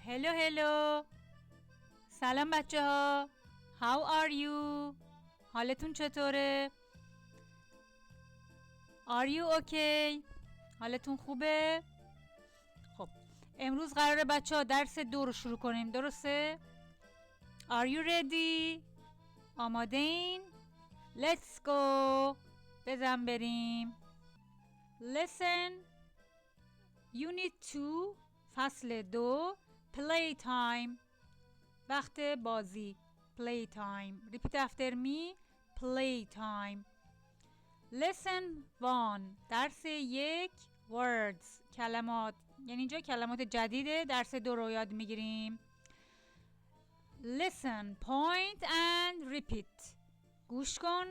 هلو سلام بچه ها. How are you؟ حالتون چطوره؟ Are you okay؟ حالتون خوبه؟ خب امروز قراره بچه ها درس 2 رو شروع کنیم، درسته؟ Are you ready؟ آماده این؟ Let's go. بزن بریم. Listen Unit 2 فصل 2 Play time. وقت بازی. Play time. Repeat after me. Play time. Lesson 1 درس 1 Words کلمات، یعنی اینجا کلمات جدیده. درس 2 رو یاد میگیریم. Listen, point and repeat. گوش کن،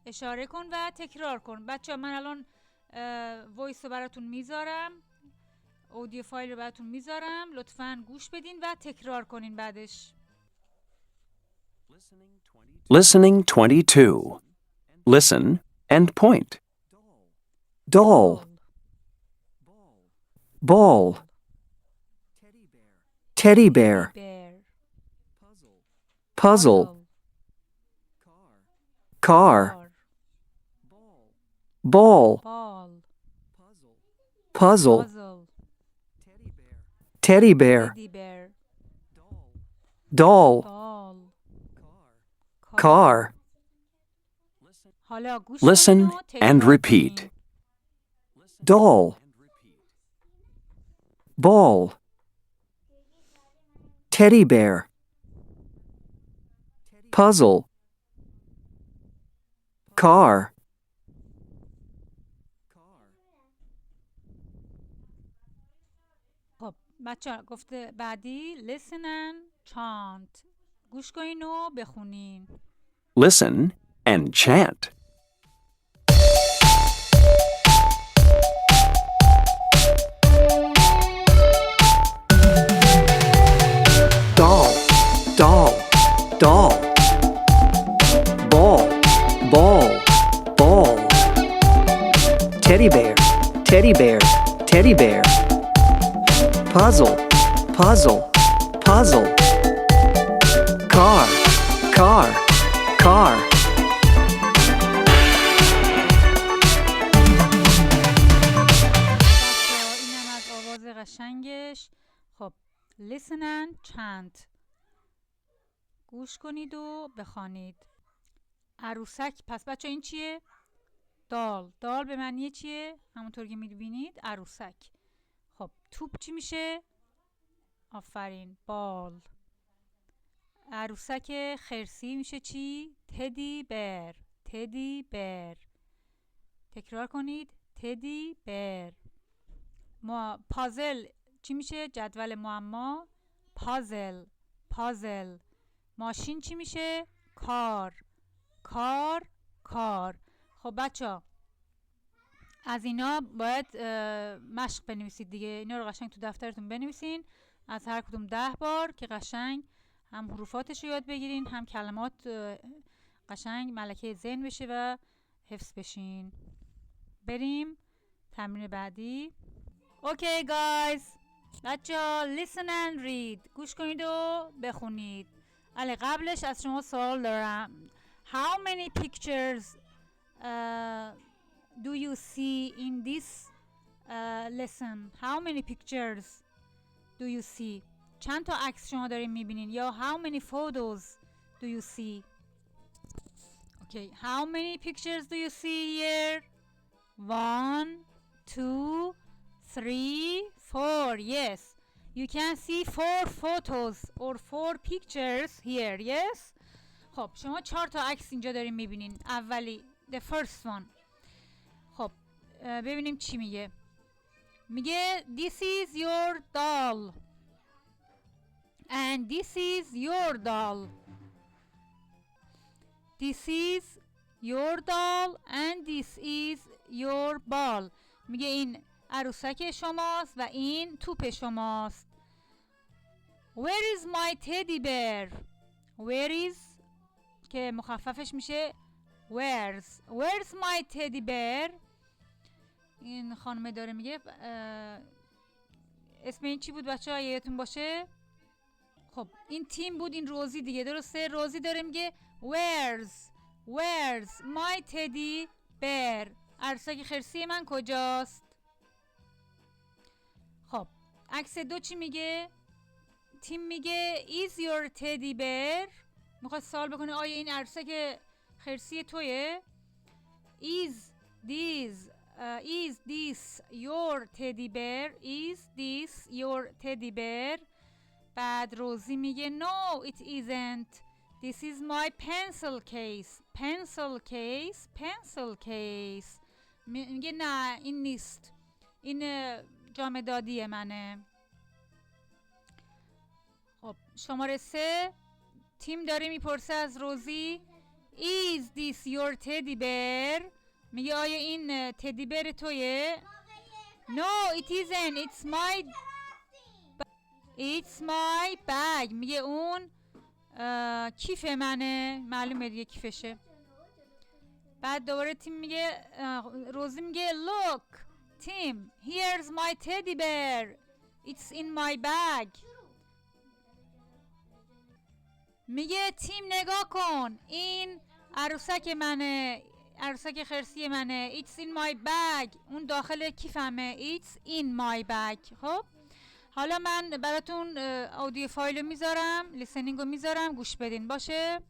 اشاره کن و تکرار کن. بچه من الان وایس رو براتون میذارم، اودیو فایل رو براتون میذارم، لطفاً گوش بدین و تکرار کنین بعدش. Listening 22. Listen and point. Doll. Ball. Teddy bear. Puzzle. Car. Ball. Puzzle. Teddy bear. Doll. Car. حالا گوش Listen کنین و تکرار and repeat. کنین. Doll. Ball. Teddy bear. Puzzle. Car. خب بچه گفته بعدی listen and chant. گوش کنین و بخونین. Listen and chant. Doll, doll, doll. Ball, ball, ball. Teddy bear, teddy bear, teddy bear. Puzzle, puzzle, puzzle. Car, car, car. اینم از آواز قشنگش. خب listen and chant. گوش کنید و بخوانید. عروسک. پس بچه این چیه؟ دال. دال به معنی چیه؟ همونطور که می‌بینید عروسک. خب توپ چی میشه؟ آفرین، بال. عروسک خرسی میشه چی؟ تدی بر. تدی بر. تکرار کنید. تدی بر. پازل چی میشه؟ جدول معما. پازل. پازل. ماشین چی میشه؟ کار. کار. کار. خب بچه از اینا باید مشق بنویسید دیگه. اینا رو قشنگ تو دفترتون بنویسین از هر کدوم 10 بار که قشنگ هم حروفاتش رو یاد بگیرین، هم کلمات قشنگ ملکه ذهن بشه و حفظ بشین. بریم تمرین بعدی. اوکی گایز بچه listen and read. گوش کنید و بخونید. علی قبلش از شما سوال دارم. How many pictures do you see in this lesson? How many pictures do you see? چند تا عکس شما دارین میبینین؟ یا how many photos do you see? Okay, how many pictures do you see here? 1, 2, 3, 4. Yes, you can see 4 photos or 4 pictures here. Yes. خب شما 4 تا عکس اینجا دارین میبینین. اولی the first one. خب ببینیم چی میگه. میگه this is your doll and this is your doll. This is your doll and this is your ball. میگه این عروسک شماست و این توپ شماست. Where is my teddy bear? Where is که مخففش میشه Where's my teddy bear? این خانمه داره میگه اسم این چی بود بچه ها یادتون باشه؟ خب این تیم بود، این روزی دیگه، درسته؟ روزی داره میگه where's my teddy bear، عروسک خرسی من کجاست؟ خب عکس دو چی میگه؟ تیم میگه is your teddy bear، میخواد سوال بکنه آیا این عروسک خرسی تویه؟ is this your teddy bear؟ is this your teddy bear؟ بعد روزی میگه no it isn't، this is my pencil case. میگه نه این نیست، این جامدادی منه. خب شماره 3 تیم داره میپرسه از روزی is this your teddy bear؟ میگه آیا این تدی بر تویه؟ no it isn't it's my bag، میگه اون کیف منه، معلومه دیگه کیفشه. بعد دوباره تیم میگه روزی میگه look Tim here's my teddy bear it's in my bag، میگه تیم نگاه کن این عروسک منه، عروسک خرسی منه، it's in my bag، اون داخل کیفمه، it's in my bag. خب حالا من براتون آدیو فایلو میذارم، لیسنینگو میذارم، گوش بدین باشه.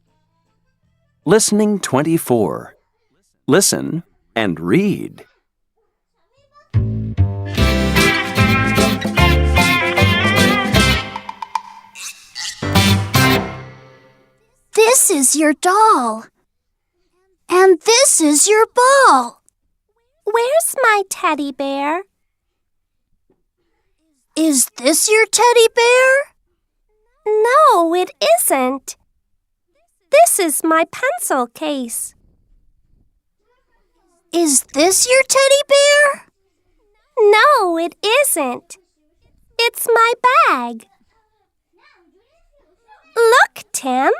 Listening 24. Listen and read. This is your doll. And this is your ball. Where's my teddy bear? Is this your teddy bear? No, it isn't. This is my pencil case. Is this your teddy bear? No, it isn't. It's my bag. Look, Tim.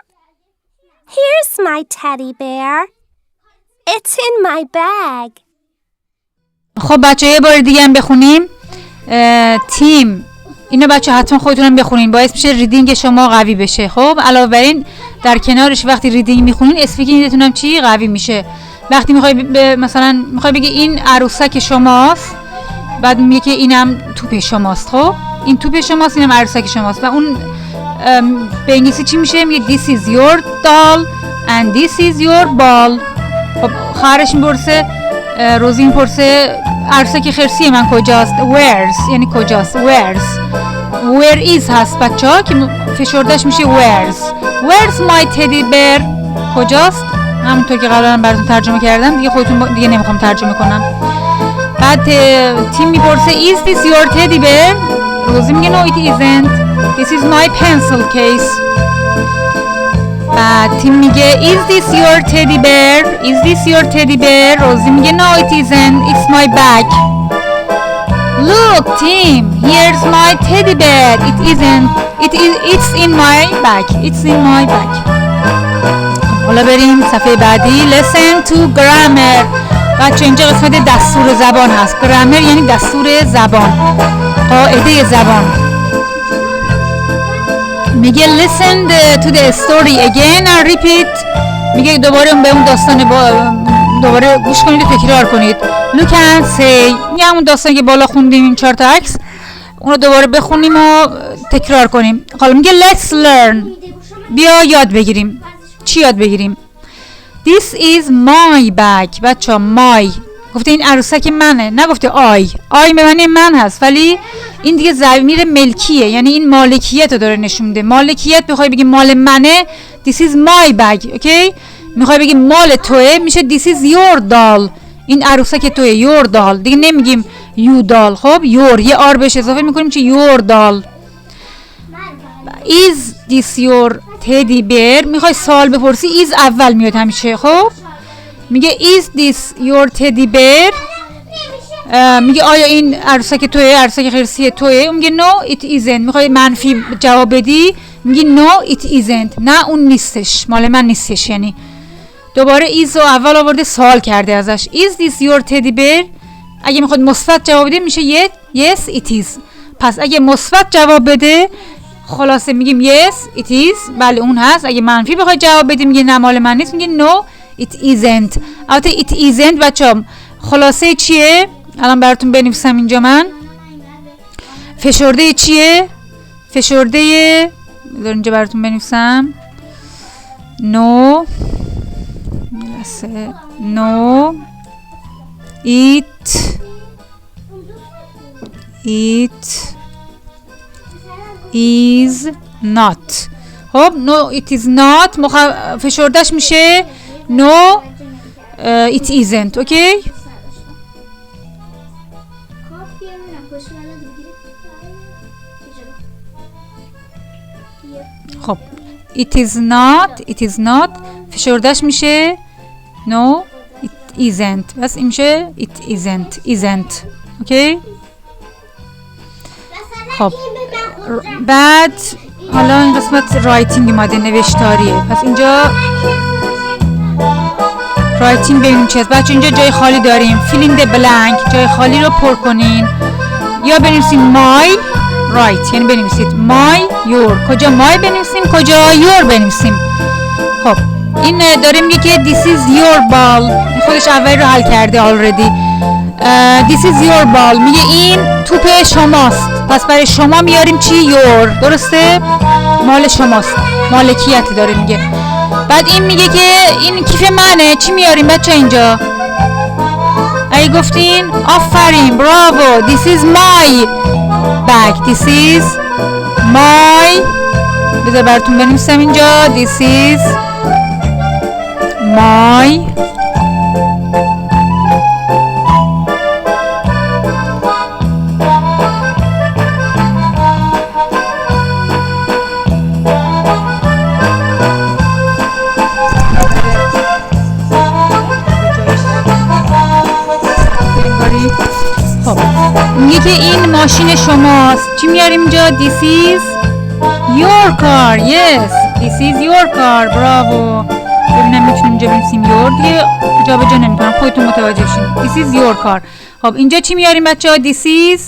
Here's my teddy bear. It's in my bag. خب بچه یه بار دیگه هم بخونیم. تیم اینو بچه حتما خودتونم بخونین، باعث میشه ریدینگ شما قوی بشه. خب علاوه بر این در کنارش وقتی ریدینگ میخونین اسپیکینگتون هم چی قوی میشه. وقتی میخوای مثلا میخوای بگی این عروسک شماست، بعد میگه که اینم توپ شماست. خب این توپ شماست، اینم عروسک شماست، و اون به انگلیسی چی میشه؟ میگه this is your doll and this is your ball. خب خواهرش میپرسه، روزی میپرسه عروسک خرسی من کجاست؟ where's یعنی کجاست؟ where is هست بچه ها که فشردش میشه where's my teddy bear؟ کجاست؟ همونطور که قبلا براتون ترجمه کردم دیگه، خودتون دیگه نمیخوام ترجمه کنم. بعد تیم میپرسه is this your teddy bear؟ روزی میگه no it isn't this is my pencil case. بعد تیم میگه is this your teddy bear؟ روزی میگه no it isn't it's my bag. Look Tim here's my teddy bear it's in my bag. حالا بریم صفحه بعدی. listen to grammar. بچه اینجا قسمت دستور زبان هست. grammar یعنی دستور زبان، قاعده زبان. میگه listen to the story again and repeat. میگه دوباره به اون داستان دوباره گوش کنید و تکرار کنید. look and say میگه همون داستانی که بالا خوندیم این 4 تا عکس، اونو دوباره بخونیم و تکرار کنیم. حالا میگه let's learn. بیا یاد بگیریم. چی یاد بگیریم؟ this is my bag. بچه my گفته این عروسک منه، نگفته آی به معنی من هست، ولی این دیگه ضمیر ملکیه، یعنی این مالکیت رو داره نشون میده. مالکیت بخوای بگی مال منه this is my bag. اوکی؟ میخوای بگی مال توه میشه this is your doll. این عروسک توه your doll، دیگه نمیگیم you doll. خب your یه آر بهش اضافه میکنیم چه your doll. is this your teddy bear؟ میخوای سوال بپرسی is اول میاد همیشه. خب میگه is this your teddy bear؟ میگه آیا این عروسک توه، عروسک خرسی توه؟ اون میگه no it isn't. میخوای منفی جواب بدی میگه no it isn't، نه اون نیستش، مال من نیستش. یعنی دوباره is رو اول آورده سوال کرده ازش. is this your teddy bear؟ اگه میخواد مثبت جواب بده میشه yes it is. پس اگه مثبت جواب بده خلاصه میگیم yes it is، بله اون هست. اگه منفی بخوای جواب بدیم میگه نه مال من نیست، میگه no it isn't. البته it isn't بچه‌ها خلاصه چیه؟ الان براتون بنویسم اینجا من. فشرده چیه؟ فشرده اینجا براتون بنویسم no no it is not. خب no it is not فشردهش میشه no it isn't. اوکی. خب it is not فشردهش میشه no it isn't، بس این میشه it isn't. اوکی. خب بعد حالا این قسمت رایتینگ اومده، نوشتاریه. پس اینجا رایتینگ ببینیم چی هست. بچه اینجا جای خالی داریم fill in the blank، جای خالی رو پر کنین. یا بنویسیم my right، یعنی بنویسید my your. کجا my بنویسیم کجا your بنویسیم؟ خب این داره میگه که this is your ball، خودش اولی رو حل کرده already. this is your ball میگه این توپ شماست، پس برای شما میاریم چی؟ your. درسته؟ مال شماست، مالکیت داره میگه. بعد این میگه که این کیف منه، چی میاریم بچه اینجا؟ اگه گفتین آفرین براوو this is my bag، this is my، بذار براتون بنویسم اینجا this is my میگه که این ماشین شماست، چی میاریم اینجا؟ this is your car. yes this is your car. براوو. ببینم میتونیم اینجا بنویسیم your دیگه جا به جا نمیکنم، خودتون متوجه شین. this is your car. خب اینجا چی میاریم بچه ها؟ this is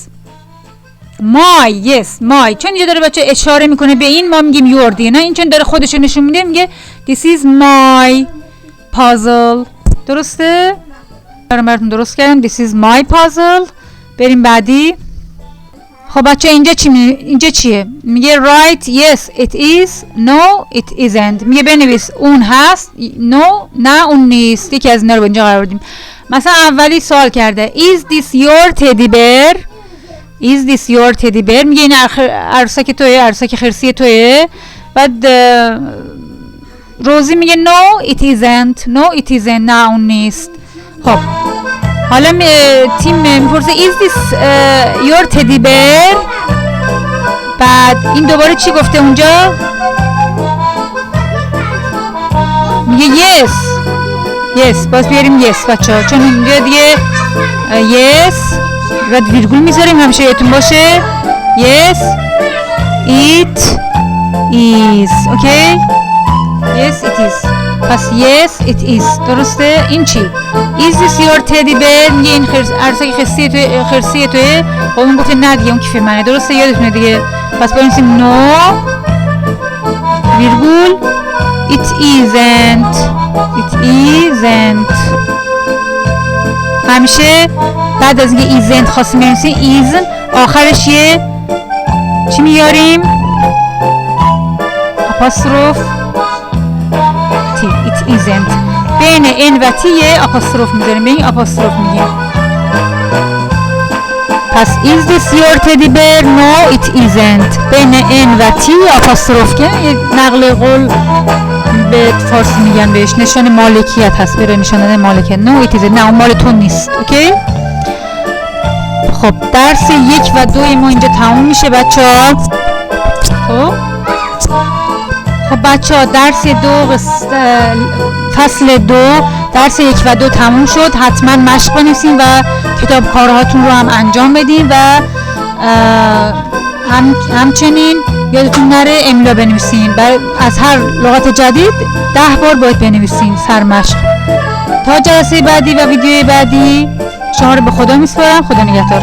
my. yes my، چون اینجا داره بچه اشاره میکنه به این، ما میگیم your دیگه، نه این چون داره خودشو نشون میده میگه this is my puzzle. درسته؟ براتون درست کردم this is my puzzle. بریم بعدی. خب بچه اینجا چیه؟ میگه write yes it is no it isn't. میگه بنویس اون هست no نه اون نیست. یکی از اینا رو اینجا قرار بدیم. مثلا اولی سوال کرده is this your teddy bear؟ is this your teddy bear؟ میگه این عروسک تویه، عروسک خرسی تویه. بعد روزی میگه no it isn't نه اون نیست. خب حالا تیم میپرسه is this your teddy bear؟ بعد این دوباره چی گفته اونجا؟ میگه yes باز بیاریم yes بچه ها، چون اینجا دیگه yes رد ویرگول میذاریم همیشه یادتون باشه yes it is. اوکی. yes it is. پس yes it is. درسته؟ این چی؟ is this your teddy bear؟ میگه این عروسک خرسی توه. خب اون گفته نه دیگه اون کیف منه. درسته؟ یادتونه دیگه. پس بنویسیم no ویرگول it isn't. همیشه بعد از اینکه isn't خواستیم بنویسیم isn't آخرش چی میاریم؟ آپاستروف it isn't. بین ان و تی آپاستروف میذاریم، به این آپاستروف میگیم. پس is this your teddy bear؟ no it isn't. بین ان و تی آپاستروف که نقل قول به فارسی میگن بهش، نشان مالکیت هست، برای نشان دادن مالکیت. no it isn't نه اون مال تو نیست. اوکی. خب درس 1 و 2 ما اینجا تموم میشه بچه ها. خب بچه ها درس 2 فصل 2 درس 1 و 2 تموم شد. حتما مشق بنویسین و کتاب کارهاتون رو هم انجام بدین و همچنین یادتون نره املا بنویسین. از هر لغات جدید 10 بار باید بنویسین سرمشق. تا جلسه بعدی و ویدیوی بعدی شما رو به خدا میسپارم. خدا نگهدار.